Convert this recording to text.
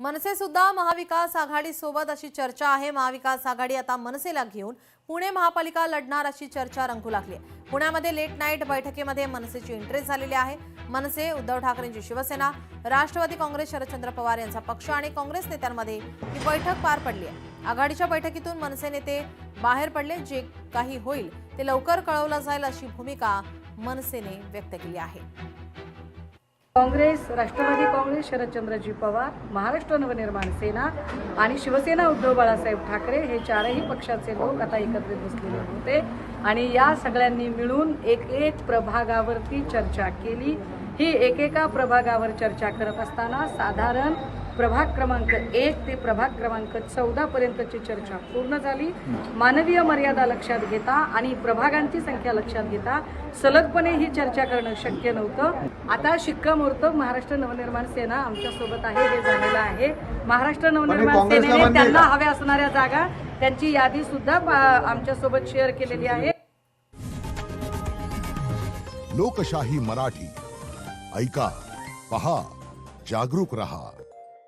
मनसे सुद्धा महाविकास आघाडी सोबत अशी चर्चा आहे। महाविकास आघाडी आता मनसेला घेऊन पुणे महापालिका लढणार अशी चर्चा रंगू लागली आहे। पुण्यामध्ये लेट नाईट बैठकीमध्ये मनसेची एंट्री झालेली आहे। मनसे, उद्धव ठाकरेंची शिवसेना, राष्ट्रवादी काँग्रेस, शरदचंद्र पवार यांचा पक्ष आणि काँग्रेस नेत्यांमध्ये ही बैठक पार पडली आहे। आघाडीच्या बैठकीतून मनसे नेते बाहेर पडले। जे काही होईल ते लवकर कळवलं जाईल अशी भूमिका मनसेने व्यक्त केली आहे। काँग्रेस, राष्ट्रवादी काँग्रेस, शरदचंद्रजी पवार, महाराष्ट्र नवनिर्माण सेना आणि शिवसेना उद्धव बाळासाहेब ठाकरे हे चारही पक्षाचे लोक आता एकत्रित बसलेले होते आणि या सगळ्यांनी मिळून एक प्रभागावरती चर्चा केली। ही एकेका प्रभागावर चर्चा करत असताना साधारण प्रभाग क्रमांक 1 ते प्रभाग क्रमांक 14 पर्यंतची चर्चा पूर्ण झाली। मानवीय मर्यादा लक्षात घेता आणि प्रभागांची संख्या लक्षात घेता सलगपणे ही चर्चा करणं शक्य नव्हतं। आता शिक्कामोर्तब महाराष्ट्र नवनिर्माण सेना आमच्या सोबत आहे हे झालेलं आहे। महाराष्ट्र नवनिर्माण सेनेने त्यांना हव्या असणाऱ्या जागा त्यांची यादी सुद्धा आमच्या सोबत शेअर केलेली आहे। लोकशाही मराठी ऐका, पहा, जागरूक रहा।